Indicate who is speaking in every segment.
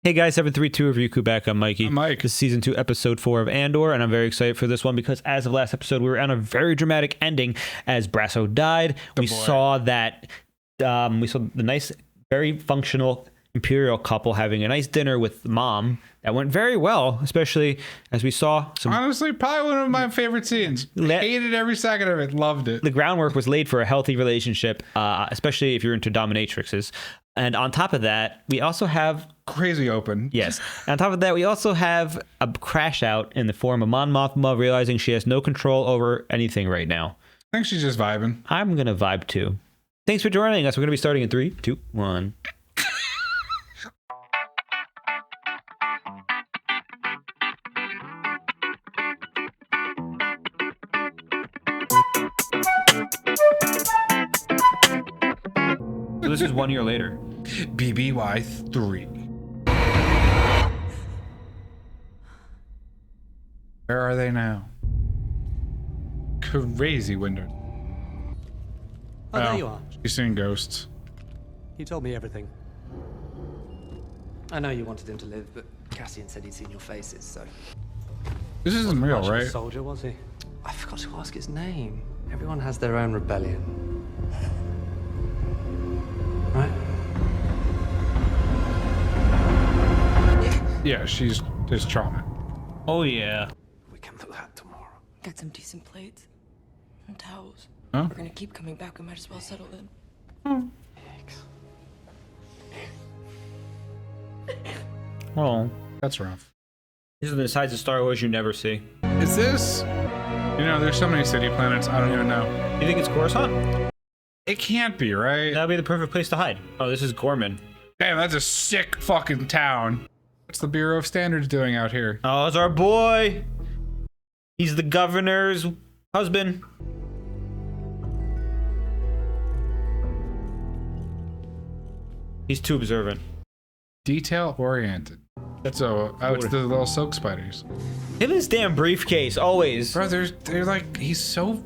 Speaker 1: Hey guys, 732 of Ryuku back. I'm Mikey.
Speaker 2: I'm Mike.
Speaker 1: This is season 2, episode 4 of Andor, and I'm very excited for this one because as of last episode, we were on a very dramatic ending as Brasso died. We saw that we saw the nice, very functional Imperial couple having a nice dinner with mom that went very well, especially as we saw some.
Speaker 2: Honestly, probably one of my favorite scenes. Hated every second of it. Loved it.
Speaker 1: The groundwork was laid for a healthy relationship, especially if you're into dominatrixes. And on top of that, we also have
Speaker 2: crazy open.
Speaker 1: Yes. On top of that, we also have a crash out in the form of Mon Mothma realizing she has no control over anything right now.
Speaker 2: I think she's just vibing.
Speaker 1: I'm going to vibe too. Thanks for joining us. We're going to be starting in 3, 2, 1. So this is 1 year later.
Speaker 2: BBY 3. Where are they now? Crazy window.
Speaker 3: Oh, there you are.
Speaker 2: She's seeing ghosts.
Speaker 3: You told me everything. I know you wanted him to live, but Cassian said he'd seen your faces, so...
Speaker 2: This isn't real,
Speaker 3: Much of a
Speaker 2: right?
Speaker 3: soldier, was he? I forgot to ask his name. Everyone has their own rebellion. Right?
Speaker 2: Yeah, there's trauma.
Speaker 1: Oh, yeah.
Speaker 3: We can do that tomorrow.
Speaker 4: Got some decent plates and towels.
Speaker 2: Huh?
Speaker 4: We're gonna keep coming back. We might as well settle in.
Speaker 1: Oh.
Speaker 2: That's rough.
Speaker 1: These are the sides of Star Wars you never see.
Speaker 2: Is this? You know, there's so many city planets, I don't even know.
Speaker 1: You think it's Coruscant?
Speaker 2: It can't be, right?
Speaker 1: That would be the perfect place to hide. Oh, this is Ghorman.
Speaker 2: Damn, that's a sick fucking town. What's the Bureau of Standards doing out here?
Speaker 1: Oh, it's our boy. He's the governor's husband. He's too observant.
Speaker 2: Detail oriented. So, oh, it's the little silk spiders.
Speaker 1: Him and his damn briefcase, always.
Speaker 2: Bro, they're like, he's so...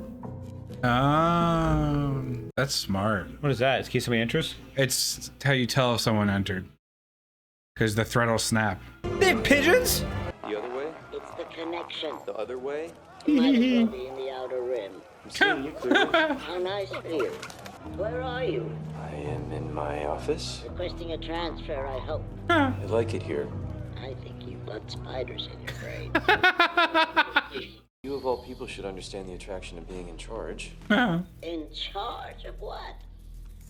Speaker 2: that's smart.
Speaker 1: What is that? Is case somebody enters?
Speaker 2: It's how you tell if someone entered. Because the thread will snap.
Speaker 1: They have pigeons?
Speaker 5: The other way?
Speaker 6: It's the connection.
Speaker 5: The other way?
Speaker 6: You might as well be in the outer rim.
Speaker 5: I'm seeing you clearly.
Speaker 6: How nice for you. Where are you?
Speaker 5: I am in my office.
Speaker 6: Requesting a transfer, I hope.
Speaker 5: I like it here.
Speaker 6: I think you've got spiders in your brain.
Speaker 5: You of all people should understand the attraction of being in charge.
Speaker 6: In charge of what?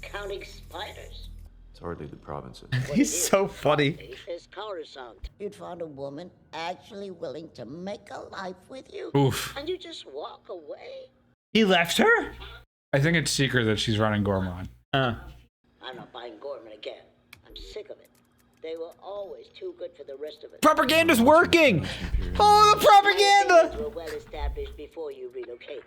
Speaker 6: Counting spiders?
Speaker 5: It's hardly the provinces.
Speaker 1: He's so funny.
Speaker 6: Is Coruscant. You'd find a woman actually willing to make a life with you?
Speaker 2: Oof.
Speaker 6: And you just walk away?
Speaker 1: He left her?
Speaker 2: I think it's secret that she's running Ghorman.
Speaker 6: I'm not buying Ghorman again. I'm sick of it. They were always too good for the rest of us.
Speaker 1: Propaganda's working! Oh, the propaganda!
Speaker 6: Were well established before you relocated.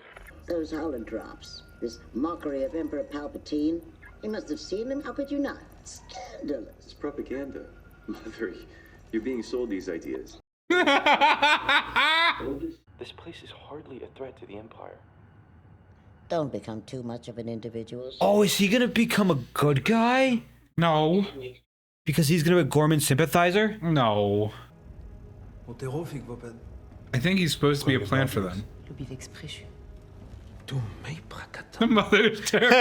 Speaker 6: Those holodrops, this mockery of Emperor Palpatine, you must have seen them. How could you not? Scandalous.
Speaker 7: It's propaganda. Mother, you're being sold these ideas.
Speaker 5: This place is hardly a threat to the Empire.
Speaker 6: Don't become too much of an individual.
Speaker 1: Oh, is he gonna become a good guy?
Speaker 2: No.
Speaker 1: Because he's gonna be a Ghorman sympathizer?
Speaker 2: No. I think he's supposed to be a plan for them. The mother's terrible.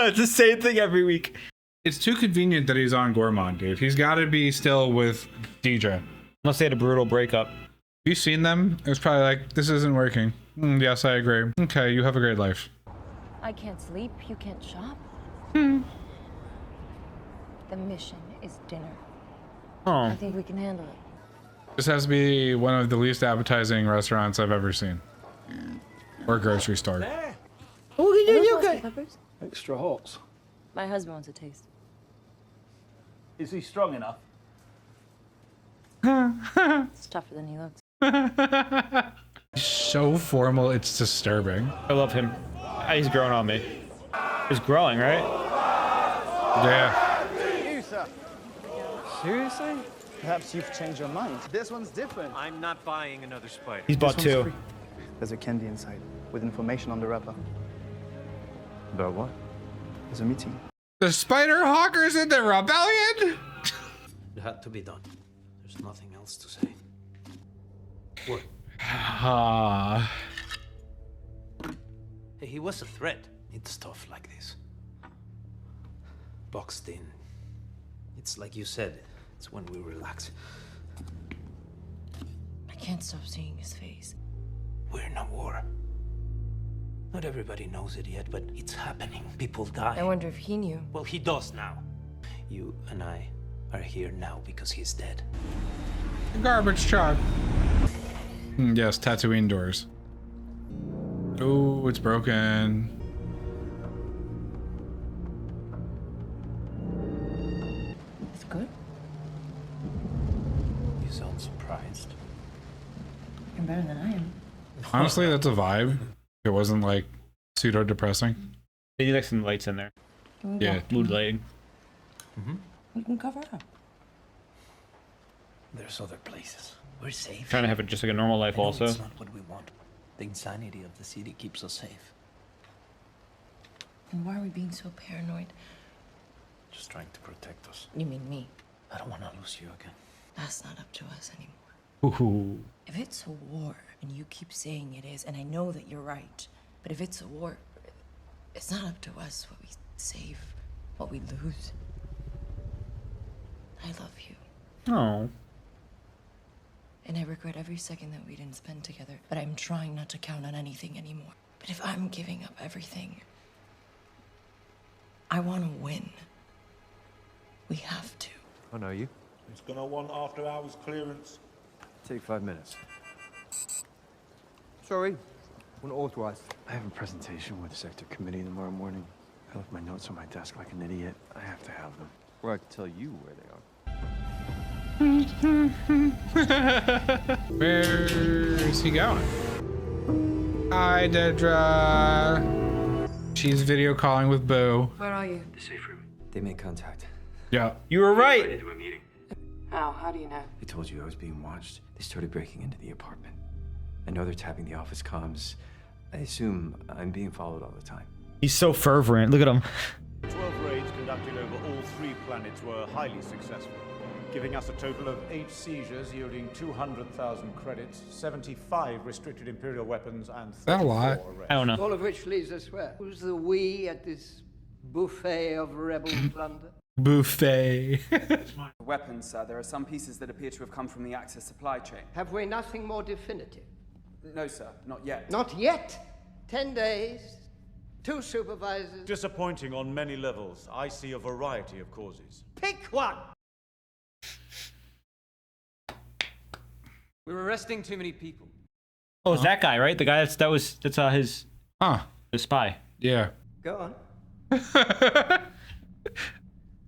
Speaker 1: It's the same thing every week.
Speaker 2: It's too convenient that he's on Ghorman, dude. He's got to be still with Deidre.
Speaker 1: Unless they had a brutal breakup.
Speaker 2: Have you seen them? It was probably like, this isn't working. Yes, I agree. Okay, you have a great life.
Speaker 8: I can't sleep, you can't shop. The mission is dinner.
Speaker 1: Oh.
Speaker 8: I think we can handle it.
Speaker 2: This has to be one of the least appetizing restaurants I've ever seen. Or grocery store.
Speaker 1: Oh, you okay?
Speaker 8: Peppers?
Speaker 9: Extra hot.
Speaker 8: My husband wants a taste.
Speaker 9: Is he strong enough?
Speaker 8: It's tougher than he looks.
Speaker 2: So formal, it's disturbing.
Speaker 1: I love him. He's growing on me. He's growing, right?
Speaker 2: Yeah.
Speaker 9: You, sir. Seriously? Perhaps you've changed your mind. This one's different.
Speaker 10: I'm not buying another spider.
Speaker 1: He's bought
Speaker 9: This one's
Speaker 1: 2.
Speaker 9: free. There's a candy inside with information on the wrapper.
Speaker 5: About what?
Speaker 9: There's a meeting.
Speaker 2: The spider hawkers in the rebellion?
Speaker 3: It had to be done. There's nothing else to say. What? Hey, he was a threat. It's tough like this. Boxed in. It's like you said, it's when we relax.
Speaker 4: I can't stop seeing his face.
Speaker 3: We're in a war. Not everybody knows it yet, but it's happening. People die.
Speaker 4: I wonder if he knew.
Speaker 3: Well, he does now. You and I are here now because he's dead.
Speaker 2: Garbage truck. Yes, Tatooine doors. Oh, it's broken.
Speaker 4: It's good.
Speaker 3: You sound surprised.
Speaker 4: You're better than I am.
Speaker 2: Honestly, that's a vibe. It wasn't like pseudo depressing.
Speaker 1: They need like some lights in there.
Speaker 2: Yeah.
Speaker 1: Mood lighting.
Speaker 4: We can cover it up.
Speaker 3: There's other places. We're safe.
Speaker 1: Trying to have it just like a normal life
Speaker 3: I know
Speaker 1: also.
Speaker 3: It's not what we want. The insanity of the city keeps us safe.
Speaker 4: And why are we being so paranoid?
Speaker 3: Just trying to protect us.
Speaker 4: You mean me?
Speaker 3: I don't want to lose you again.
Speaker 4: That's not up to us anymore.
Speaker 1: Ooh.
Speaker 4: If it's a war, and you keep saying it is, and I know that you're right, but if it's a war, it's not up to us what we save, what we lose. I love you.
Speaker 1: Oh.
Speaker 4: And I regret every second that we didn't spend together, but I'm trying not to count on anything anymore. But if I'm giving up everything, I want to win. We have to.
Speaker 10: I know you.
Speaker 11: It's gonna want after hours clearance.
Speaker 10: Take 5 minutes. Sorry, when authorized. I have a presentation with the sector committee tomorrow morning. I left my notes on my desk like an idiot. I have to have them. Or I can tell you where they are.
Speaker 2: Where's he going? Hi, Dedra. She's video calling with Boo.
Speaker 4: Where are you?
Speaker 5: The safe room. They made contact.
Speaker 2: Yeah.
Speaker 1: You were right.
Speaker 5: Into a meeting.
Speaker 4: How do you know?
Speaker 5: They told you I was being watched. They started breaking into the apartment. I know they're tapping the office comms. I assume I'm being followed all the time.
Speaker 1: He's so fervent. Look at him.
Speaker 11: 12 raids conducted over all 3 planets were highly successful, giving us a total of 8 seizures yielding 200,000 credits, 75 restricted Imperial weapons, and 34
Speaker 2: that a lot?
Speaker 11: arrests.
Speaker 1: I don't know.
Speaker 12: All of which leaves us where? Who's the we at this buffet of rebel plunder?
Speaker 2: Buffet.
Speaker 13: Weapons, sir. There are some pieces that appear to have come from the Axis supply chain.
Speaker 12: Have we nothing more definitive?
Speaker 13: No, sir. Not yet.
Speaker 12: Not yet. 10 days, 2 supervisors.
Speaker 11: Disappointing on many levels. I see a variety of causes.
Speaker 12: Pick one!
Speaker 13: We're arresting too many people.
Speaker 1: Oh, it's that guy, right? The guy that's his his spy.
Speaker 2: Yeah.
Speaker 12: Go on.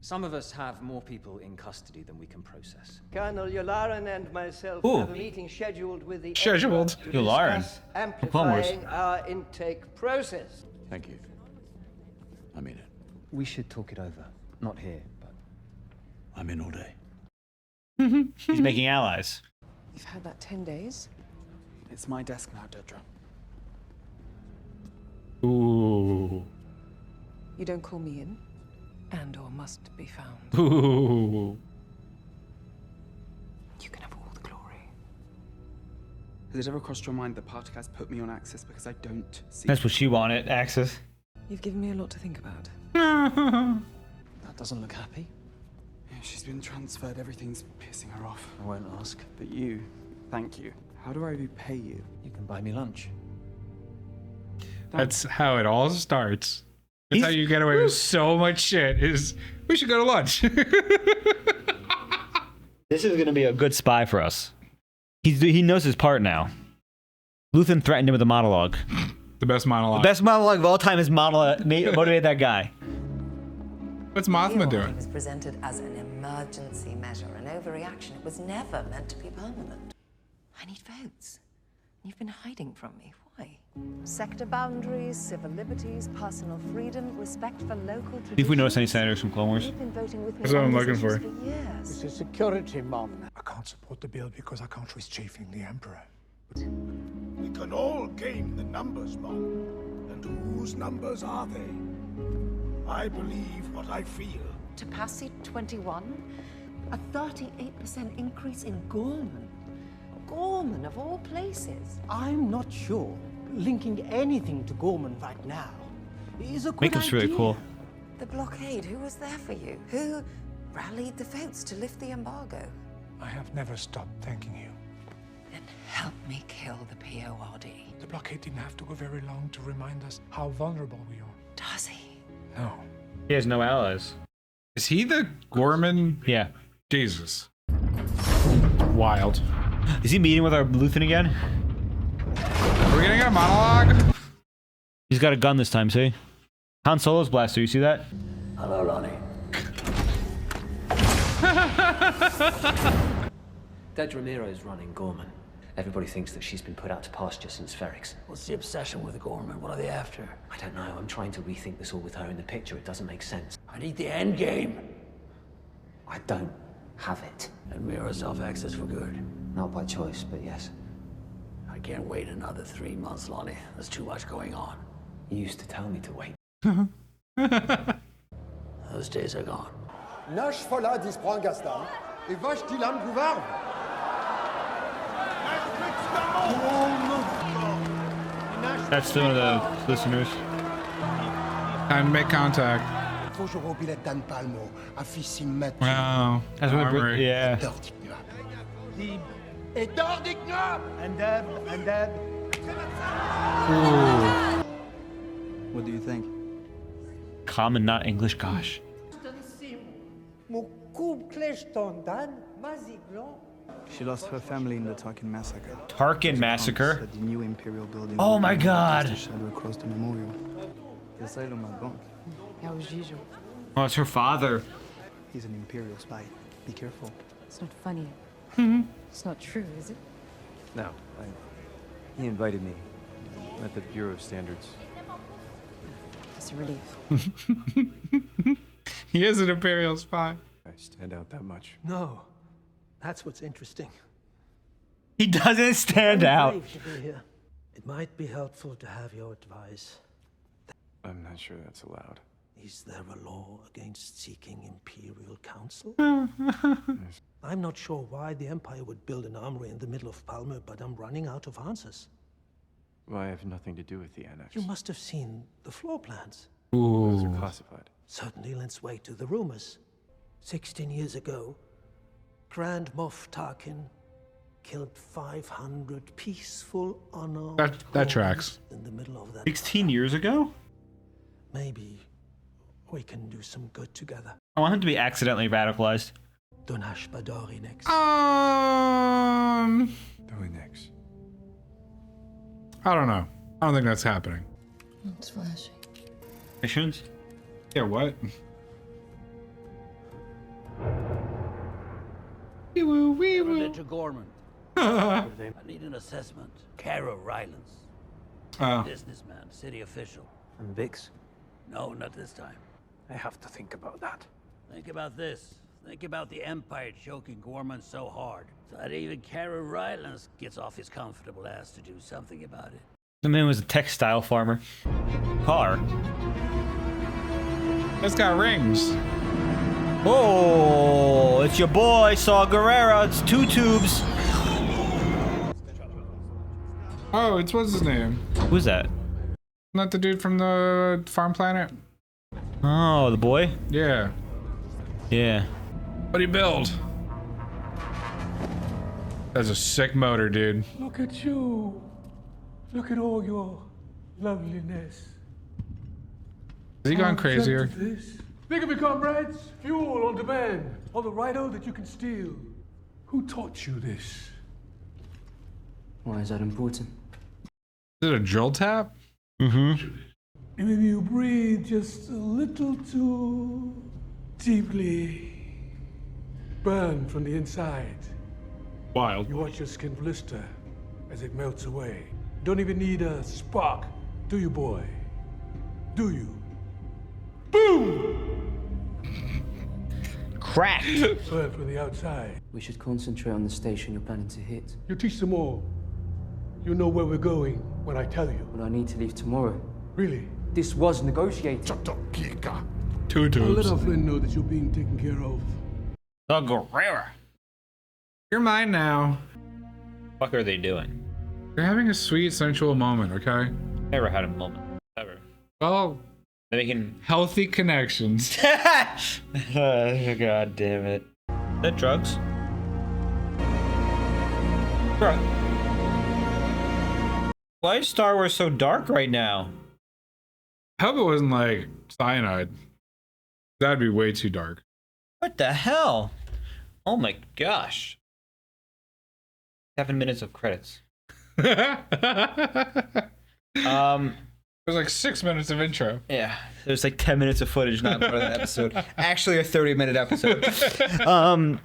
Speaker 13: Some of us have more people in custody than we can process.
Speaker 12: Colonel Yularen and myself
Speaker 1: Ooh.
Speaker 12: have a meeting scheduled with the
Speaker 2: Scheduled.
Speaker 12: Emperor to
Speaker 1: Yularen.
Speaker 12: discuss
Speaker 1: The Clone Wars.
Speaker 12: amplifying our intake process.
Speaker 11: Thank you. I mean it.
Speaker 13: We should talk it over. Not here, but...
Speaker 11: I'm in all day.
Speaker 1: He's making allies.
Speaker 4: You've had that 10 days?
Speaker 13: It's my desk now, Dedra.
Speaker 1: Ooh.
Speaker 4: You don't call me in? Andor must be found.
Speaker 1: Ooh.
Speaker 4: You can have all the glory.
Speaker 13: Has it ever crossed your mind that Partic has put me on Axis because I don't see...
Speaker 1: That's what she wanted, Axis.
Speaker 4: You've given me a lot to think about.
Speaker 13: That doesn't look happy. Yeah, she's been transferred. Everything's pissing her off.
Speaker 3: I won't ask.
Speaker 13: But you, thank you. How do I repay you?
Speaker 3: You can buy me lunch.
Speaker 2: That's how it all starts. That's how you get away with so much shit. Is we should go to lunch.
Speaker 1: This is gonna be a good spy for us. He knows his part now. Luthen threatened him with a monologue.
Speaker 2: The best monologue.
Speaker 1: The best monologue of all time is motivate that guy.
Speaker 2: What's Mothma doing?
Speaker 14: It was presented as an emergency measure, an overreaction. It was never meant to be permanent.
Speaker 4: I need votes. You've been hiding from me. Why?
Speaker 8: Sector boundaries, civil liberties, personal freedom, respect for local traditions.
Speaker 1: See if we notice any senators from Clone Wars.
Speaker 8: You've been voting with me
Speaker 2: That's what
Speaker 8: on
Speaker 2: I'm
Speaker 8: these
Speaker 2: looking for.
Speaker 8: issues years.
Speaker 12: It's a security mon.
Speaker 11: I can't support the bill because our country is chafing the Emperor. We can all gain the numbers, Mom. And whose numbers are they? I believe what I feel.
Speaker 8: To pass seat 21, A 38% increase in Ghorman. Ghorman, of all places.
Speaker 15: I'm not sure linking anything to Ghorman right now is a good
Speaker 1: Makeup's really
Speaker 15: idea.
Speaker 1: cool.
Speaker 14: The blockade, who was there for you? Who rallied the votes to lift the embargo?
Speaker 3: I have never stopped thanking you.
Speaker 14: Then help me kill the PORD.
Speaker 3: The blockade didn't have to go very long to remind us how vulnerable we are.
Speaker 14: Does he?
Speaker 3: No.
Speaker 1: He has no allies.
Speaker 2: Is he the Ghorman?
Speaker 1: Yeah.
Speaker 2: Jesus. Wild.
Speaker 1: Is he meeting with our Luthen again?
Speaker 2: Are we gonna get a monologue?
Speaker 1: He's got a gun this time, see? Han Solo's blaster, you see that?
Speaker 3: Hello, Lonnie.
Speaker 5: Dad Ramiro's running Ghorman. Everybody thinks that she's been put out to pasture since Ferrix.
Speaker 3: What's the obsession with Ghorman? What are they after?
Speaker 5: I don't know. I'm trying to rethink this all with her in the picture. It doesn't make sense.
Speaker 3: I need the end game.
Speaker 5: I don't have it.
Speaker 3: And mirror self-access for good.
Speaker 5: Not by choice, but yes.
Speaker 3: I can't wait another 3 months, Lonnie. There's too much going on.
Speaker 5: You used to tell me to wait.
Speaker 3: Those days are gone.
Speaker 16: Nage fola dis Gaston, et vache Dylan Bouvard.
Speaker 1: That's still one of the listeners.
Speaker 2: Time to make contact.
Speaker 16: Toujours bilet Dan Palmo, officie maître.
Speaker 2: Wow.
Speaker 1: That's what
Speaker 2: Armory.
Speaker 1: yeah.
Speaker 16: Et Dordigna!
Speaker 9: And Deb, and Deb.
Speaker 1: Ooh.
Speaker 13: What do you think?
Speaker 1: Common, not English, gosh.
Speaker 13: She lost her family in the Tarkin massacre.
Speaker 1: Tarkin massacre?
Speaker 13: At the new Imperial building.
Speaker 1: Oh my God.
Speaker 13: The shadow across the memorial. The asylum at bank.
Speaker 1: Oh, it's her father.
Speaker 13: He's an Imperial spy. Be careful.
Speaker 4: It's not funny. It's not true, is it?
Speaker 5: No, he invited me. At the Bureau of Standards.
Speaker 4: It's a relief.
Speaker 2: He is an Imperial spy.
Speaker 5: I stand out that much.
Speaker 15: No, that's what's interesting.
Speaker 1: He doesn't stand out.
Speaker 15: Brave to be here. It might be helpful to have your advice.
Speaker 5: I'm not sure that's allowed.
Speaker 15: Is there a law against seeking Imperial counsel? I'm not sure why the Empire would build an armory in the middle of Palma, but I'm running out of answers.
Speaker 5: Well, I have nothing to do with the annex.
Speaker 15: You must have seen the floor plans.
Speaker 5: Those are classified.
Speaker 15: Certainly, let's wait to the rumors. 16 years ago, Grand Moff Tarkin killed 500 peaceful, unarmed
Speaker 2: That tracks.
Speaker 15: in the middle of that.
Speaker 1: 16 years ago?
Speaker 15: Maybe we can do some good together.
Speaker 1: I want him to be accidentally radicalized.
Speaker 15: Donash Badori next.
Speaker 5: Doing next.
Speaker 2: I don't know. I don't think that's happening.
Speaker 4: It's flashing.
Speaker 1: Missions?
Speaker 2: Yeah, what?
Speaker 3: Mr. Ghorman. I need an assessment. Kara Rylance. Businessman, city official.
Speaker 5: And Vix?
Speaker 3: No, not this time.
Speaker 5: I have to think about that.
Speaker 3: Think about this. Think about the Empire choking Ghorman so hard that even Kara Rylance gets off his comfortable ass to do something about it.
Speaker 1: The man was a textile farmer. Car.
Speaker 2: It's got rings.
Speaker 1: Oh, it's your boy, Saw Gerrera. It's 2 tubes.
Speaker 2: Oh, what's his name?
Speaker 1: Who's that?
Speaker 2: Not the dude from the farm planet?
Speaker 1: Oh, the boy?
Speaker 2: Yeah.
Speaker 1: Yeah.
Speaker 2: What'd he build? That's a sick motor, dude.
Speaker 3: Look at you. Look at all your loveliness.
Speaker 2: Is he gone crazier?
Speaker 3: Think of it, comrades. Fuel on demand. On the Rhino that you can steal. Who taught you this?
Speaker 5: Why is that important?
Speaker 2: Is it a drill tap?
Speaker 1: Mm-hmm.
Speaker 3: Maybe you breathe just a little too deeply. Burn from the inside.
Speaker 2: Wild.
Speaker 3: You watch your skin blister as it melts away. Don't even need a spark, do you, boy? Do you? Boom!
Speaker 1: Cracked.
Speaker 3: Burn from the outside.
Speaker 5: We should concentrate on the station you're planning to hit.
Speaker 3: You teach them all. You know where we're going when I tell you.
Speaker 5: But I need to leave tomorrow.
Speaker 3: Really?
Speaker 5: This was negotiated.
Speaker 2: 2 tubes.
Speaker 3: I'll let our friend know that you're being taken care of.
Speaker 1: The Guerrera.
Speaker 2: You're mine now.
Speaker 1: What are they doing?
Speaker 2: They're having a sweet, sensual moment, okay?
Speaker 1: Never had a moment. Ever.
Speaker 2: Well,
Speaker 1: they're making
Speaker 2: healthy connections.
Speaker 1: Oh, God damn it. Is that drugs? Bro. Why is Star Wars so dark right now?
Speaker 2: I hope it wasn't like cyanide. That'd be way too dark.
Speaker 1: What the hell? Oh my gosh. 7 minutes of credits.
Speaker 2: There's like 6 minutes of intro.
Speaker 1: Yeah, there's like 10 minutes of footage, not part of the episode. Actually, a 30-minute episode. All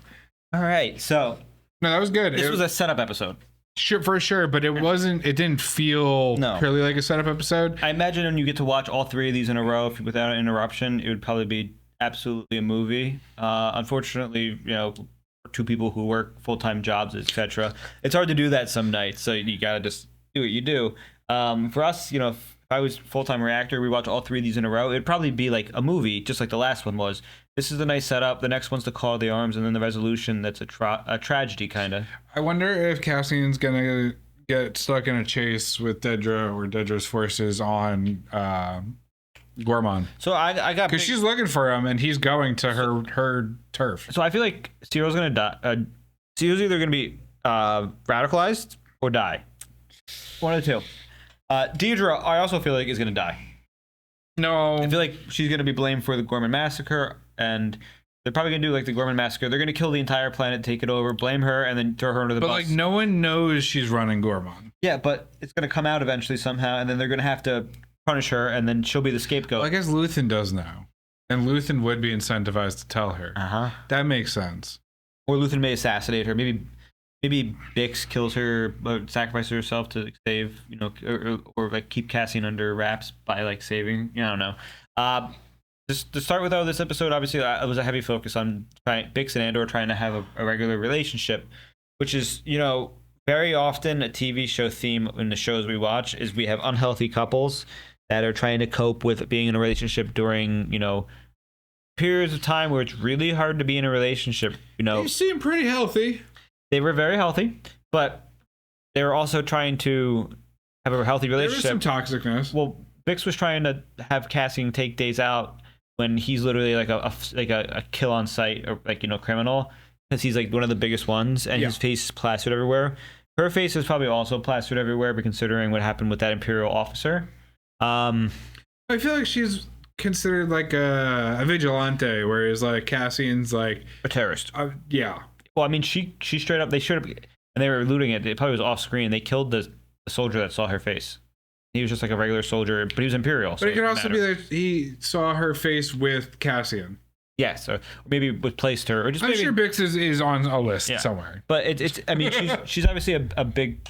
Speaker 1: right, so
Speaker 2: no, that was good.
Speaker 1: This was a setup episode.
Speaker 2: Sure, for sure, but it wasn't. It didn't feel purely like a setup episode.
Speaker 1: I imagine when you get to watch all three of these in a row without an interruption, it would probably be absolutely a movie. Unfortunately, you know, for two people who work full-time jobs, etc., it's hard to do that some nights. So you gotta just do what you do. For us, you know, if I was full-time reactor, we watch all three of these in a row, it'd probably be like a movie, just like the last one was. This is the nice setup. The next one's the Call of the Arms, and then the resolution. That's a tragedy, kind of.
Speaker 2: I wonder if Cassian's gonna get stuck in a chase with Dedra or Dedra's forces on Ghorman.
Speaker 1: So I got
Speaker 2: because she's looking for him, and he's going to her turf.
Speaker 1: So I feel like Ciro's gonna die. Ciro's either gonna be radicalized or die. One of the two. Dedra, I also feel like is gonna die.
Speaker 2: No,
Speaker 1: I feel like she's gonna be blamed for the Ghorman massacre, and they're probably gonna do like the Ghorman massacre. They're gonna kill the entire planet, take it over, blame her, and then throw her under the bus.
Speaker 2: But like, no one knows she's running Ghorman.
Speaker 1: Yeah, but it's gonna come out eventually somehow, and then they're gonna have to punish her, and then she'll be the scapegoat.
Speaker 2: Well, I guess Luthen does now, and Luthen would be incentivized to tell her. That makes sense.
Speaker 1: Or Luthen may assassinate her. Maybe Bix kills her, but sacrifices herself to save, you know, or like keep Cassian under wraps by like saving. I don't know. Just to start with, though, this episode obviously it was a heavy focus on Bix and Andor trying to have a regular relationship, which is, you know, very often a TV show theme in the shows we watch is we have unhealthy couples that are trying to cope with being in a relationship during, you know, periods of time where it's really hard to be in a relationship. You know,
Speaker 2: they seem pretty healthy.
Speaker 1: They were very healthy, but they were also trying to have a healthy relationship.
Speaker 2: There was some toxicness.
Speaker 1: Well, Bix was trying to have Cassian take days out when he's literally like a kill on sight, or like, you know, criminal, because he's like one of the biggest ones, and his face is plastered everywhere. Her face is probably also plastered everywhere, but considering what happened with that Imperial officer.
Speaker 2: I feel like she's considered like a vigilante, whereas like Cassian's like
Speaker 1: a terrorist.
Speaker 2: Yeah.
Speaker 1: Well, I mean, she straight up, they should have, and they were looting it. It probably was off screen. They killed the soldier that saw her face. He was just like a regular soldier, but he was Imperial.
Speaker 2: But it could also be that he saw her face with Cassian.
Speaker 1: Yes, or maybe replaced her, or just
Speaker 2: I'm
Speaker 1: maybe,
Speaker 2: sure Bix is on a list somewhere.
Speaker 1: But it's I mean, she's obviously a big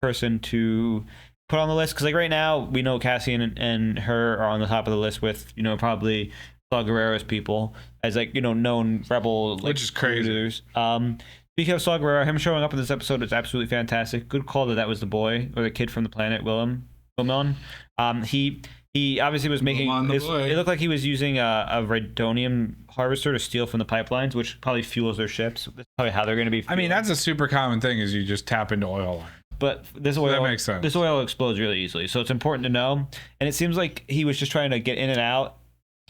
Speaker 1: person to put on the list, because like right now we know Cassian and her are on the top of the list with, you know, probably Saw Gerrera's people as like, you know, known rebel, like,
Speaker 2: which is crazy.
Speaker 1: Leaders. Speaking of Saw Gerrera, him showing up in this episode is absolutely fantastic. Good call that was the boy or the kid from the planet Wilmon. He obviously was making this. It looked like he was using a radonium harvester to steal from the pipelines, which probably fuels their ships. That's probably how they're going to be.
Speaker 2: I mean, that's a super common thing, is you just tap into oil line.
Speaker 1: But this oil,
Speaker 2: that makes sense.
Speaker 1: This oil explodes really easily, so it's important to know. And it seems like he was just trying to get in and out,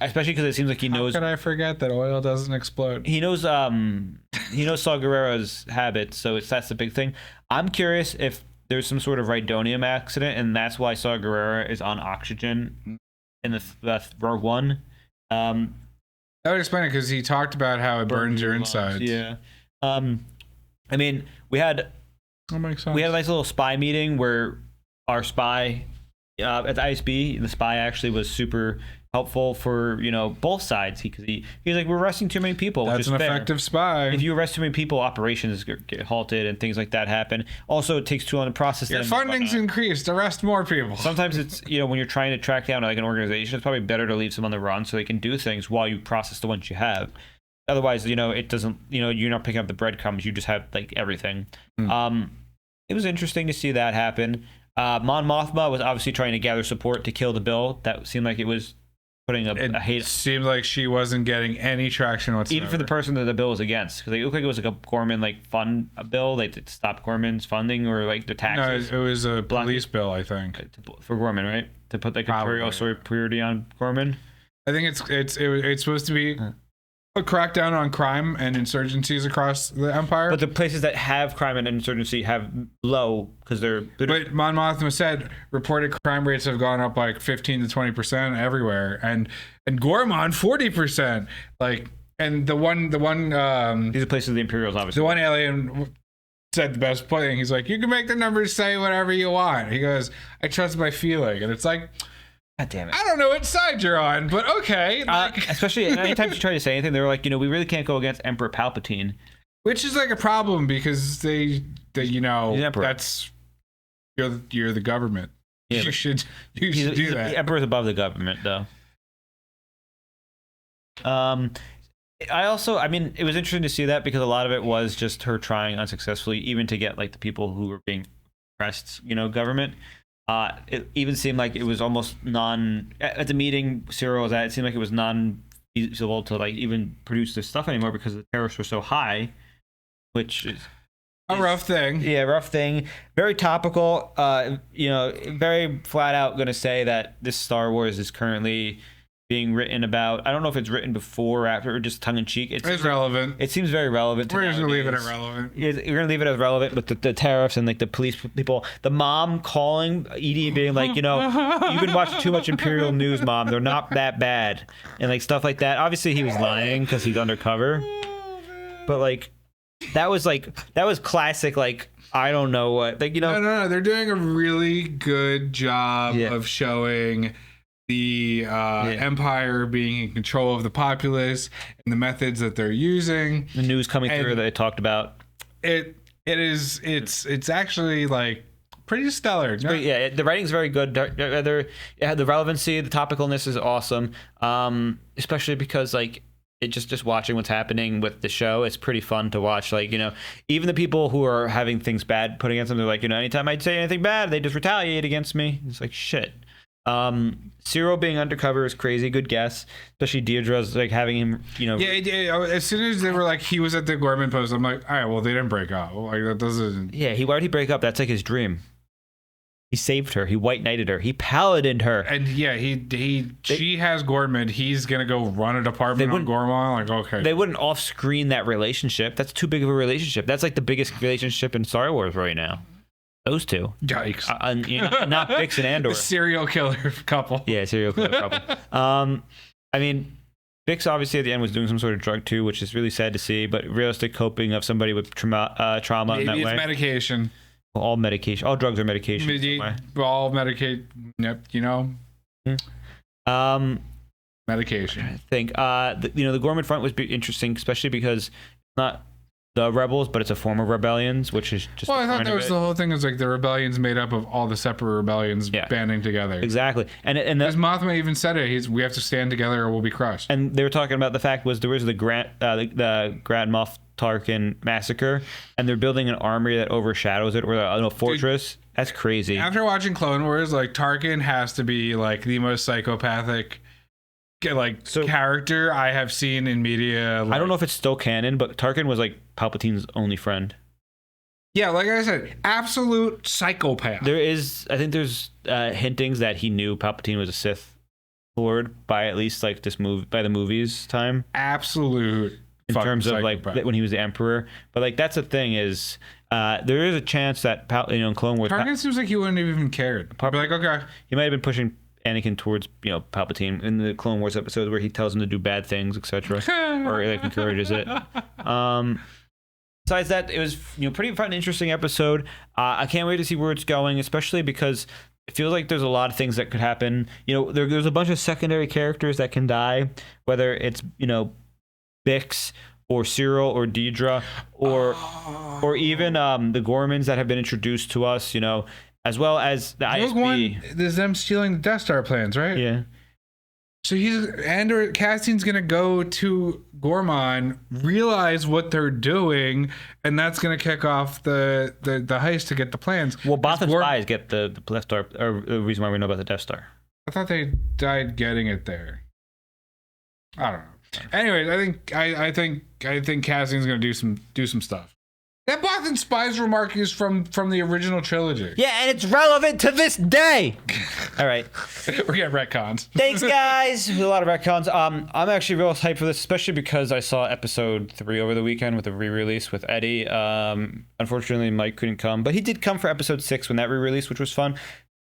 Speaker 1: especially because it seems like he knows.
Speaker 2: How could I forget that oil doesn't explode?
Speaker 1: He knows. Saw Gerrera's habits, so that's the big thing. I'm curious if there's some sort of radonium accident, and that's why Saw Gerrera is on oxygen in the Rogue One.
Speaker 2: That would explain it, because he talked about how it burns your insides.
Speaker 1: Yeah. I mean, we had
Speaker 2: that makes sense.
Speaker 1: We had a nice little spy meeting where our spy at the ISB, the spy actually was super helpful for, you know, both sides, because he's like, we're arresting too many people.
Speaker 2: That's an effective spy.
Speaker 1: If you arrest too many people, operations get halted and things like that happen. Also, it takes too long to process
Speaker 2: your
Speaker 1: them.
Speaker 2: Funding's increased. Arrest more people.
Speaker 1: Sometimes it's, you know, when you're trying to track down like an organization, it's probably better to leave some on the run so they can do things while you process the ones you have. Otherwise, you know, it doesn't, you know, you're not picking up the breadcrumbs. You just have like everything. It was interesting to see that happen. Mon Mothma was obviously trying to gather support to kill the bill. That seemed like it was putting a hate.
Speaker 2: It seemed like she wasn't getting any traction whatsoever.
Speaker 1: Even for the person that the bill was against, because it looked like it was like a Ghorman like fund a bill, like to stop Ghorman's funding or like the taxes.
Speaker 2: No, it was a police bill, I think,
Speaker 1: for Ghorman, right? To put like imperial superiority on Ghorman.
Speaker 2: I think it's supposed to be a crackdown on crime and insurgencies across the empire.
Speaker 1: But the places that have crime and insurgency have low because they're.
Speaker 2: But Mon Mothma said reported crime rates have gone up like 15 to 20% everywhere, and Ghorman 40%. Like, and the one
Speaker 1: these are places the Imperials obviously.
Speaker 2: The one alien said the best thing. He's like, you can make the numbers say whatever you want. He goes, I trust my feeling, and it's like.
Speaker 1: God damn it.
Speaker 2: I don't know what side you're on, but okay.
Speaker 1: Especially anytime you try to say anything, they were like, we really can't go against Emperor Palpatine.
Speaker 2: Which is like a problem because they that's you're the government. Yeah, you should do that.
Speaker 1: The Emperor's above the government, though. I mean, it was interesting to see that because a lot of it was just her trying unsuccessfully, even to get like the people who were being oppressed, government. It even seemed like it was almost at the meeting Cyril was at, it seemed like it was non-feasible to like even produce this stuff anymore because the tariffs were so high, which is
Speaker 2: a rough thing.
Speaker 1: Yeah, rough thing. Very topical. Very flat out going to say that this Star Wars is currently being written about. I don't know if it's written before or after or just tongue-in-cheek. It's
Speaker 2: relevant.
Speaker 1: It seems very relevant.
Speaker 2: We're just going to leave it as relevant.
Speaker 1: You're going to leave it as relevant, but the tariffs and like the police people, the mom calling Edie being like, you've been watching too much Imperial news, Mom. They're not that bad. And like stuff like that. Obviously he was lying because he's undercover. But like, that was classic, like, I don't know what. Like,
Speaker 2: No. They're doing a really good job of showing the empire being in control of the populace and the methods that they're using.
Speaker 1: The news coming through that they talked about.
Speaker 2: It's actually like pretty stellar.
Speaker 1: The writing's very good. The relevancy, the topicalness is awesome. Especially because like it just watching what's happening with the show, it's pretty fun to watch. Like, even the people who are having things bad put against them, they're like, anytime I say anything bad, they just retaliate against me. It's like shit. Cyril being undercover is crazy. Good guess, especially Deirdre's like having him.
Speaker 2: Yeah. As soon as they were like he was at the Ghorman post, I'm like, all right, well they didn't break up. Like that doesn't.
Speaker 1: Yeah, why would he break up? That's like his dream. He saved her. He white knighted her. He paladined her.
Speaker 2: And yeah, she has Ghorman. He's gonna go run a department on Ghorman. Like, okay.
Speaker 1: They wouldn't off-screen that relationship. That's too big of a relationship. That's like the biggest relationship in Star Wars right now. Those two.
Speaker 2: Yikes.
Speaker 1: Not Bix and Andor.
Speaker 2: The serial killer couple.
Speaker 1: Yeah, serial killer couple. I mean, Bix obviously at the end was doing some sort of drug too, which is really sad to see, but realistic coping of somebody with trauma in that way.
Speaker 2: It's medication.
Speaker 1: Well, all medication. All drugs are medication.
Speaker 2: All medicate. Yep, medication.
Speaker 1: I think the Ghorman front was interesting, especially because not the rebels, but it's a form of rebellions, which is just.
Speaker 2: Well, I thought that was the whole thing. Is like the rebellion's made up of all the separate rebellions banding together.
Speaker 1: Exactly, and
Speaker 2: as Mothma even said it, we have to stand together or we'll be crushed.
Speaker 1: And they were talking about the fact was there was the Grand Moff Tarkin massacre, and they're building an armory that overshadows it, or a fortress. Dude, that's crazy.
Speaker 2: After watching Clone Wars, like Tarkin has to be like the most psychopathic character I have seen in media.
Speaker 1: I don't know if it's still canon, but Tarkin was like Palpatine's only friend.
Speaker 2: Yeah, like I said, absolute psychopath.
Speaker 1: I think there's hintings that he knew Palpatine was a Sith Lord by at least like by the movies time.
Speaker 2: Absolute.
Speaker 1: In terms of like when he was the Emperor, but like that's the thing is, there is a chance that in Clone Wars,
Speaker 2: Tarkin seems like he wouldn't have even cared. Be like, okay,
Speaker 1: he might have been pushing Anakin towards Palpatine in the Clone Wars episode where he tells him to do bad things, etc., or like encourages it. Besides that, it was pretty fun, interesting episode. I can't wait to see where it's going, especially because it feels like there's a lot of things that could happen. There's a bunch of secondary characters that can die, whether it's Bix or Cyril or Deidre or even the Ghormans that have been introduced to us, as well as the ISB.
Speaker 2: There's them stealing the Death Star plans, right?
Speaker 1: Yeah.
Speaker 2: So Andor Cassian's gonna go to Ghorman, realize what they're doing, and that's gonna kick off the heist to get the plans.
Speaker 1: Well, Bothan spies get the Death Star, or the reason why we know about the Death Star.
Speaker 2: I thought they died getting it there. I don't know. Anyways, I think Cassian's gonna do some stuff. That Bothan Spies remark is from the original trilogy.
Speaker 1: Yeah, and it's relevant to this day. All right.
Speaker 2: We're getting retcons.
Speaker 1: Thanks, guys. A lot of retcons. I'm actually real hyped for this, especially because I saw episode 3 over the weekend with the re-release with Eddie. Unfortunately, Mike couldn't come, but he did come for episode 6 when that re-release, which was fun.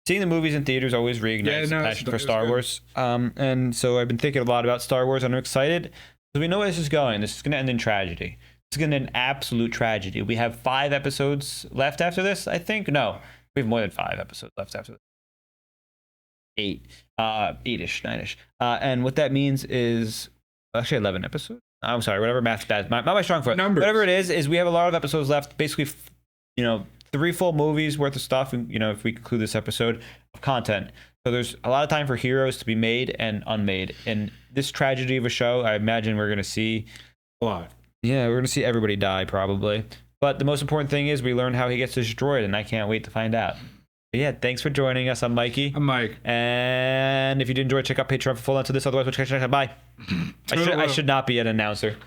Speaker 1: Seeing the movies in theaters always reignites the passion for Star Wars. And so I've been thinking a lot about Star Wars, and I'm excited because we know where this is going. This is going to end in tragedy. It's going to end in absolute tragedy. We have 5 episodes left after this, I think. No, we have more than 5 episodes left after this. 8. 8-ish, 9-ish. And what that means is actually 11 episodes. I'm sorry, whatever math's bad. Not my strong foot.
Speaker 2: Numbers.
Speaker 1: Whatever it is we have a lot of episodes left. Basically, 3 full movies worth of stuff, if we conclude this episode of content. So there's a lot of time for heroes to be made and unmade. And this tragedy of a show, I imagine we're going to see
Speaker 2: a lot.
Speaker 1: Yeah, we're going to see everybody die probably. But the most important thing is we learn how he gets destroyed, and I can't wait to find out. But yeah, thanks for joining us. I'm Mikey.
Speaker 2: I'm Mike.
Speaker 1: And if you did enjoy, check out Patreon for full on to this. Otherwise, we'll catch you next time. Bye. I should not be an announcer.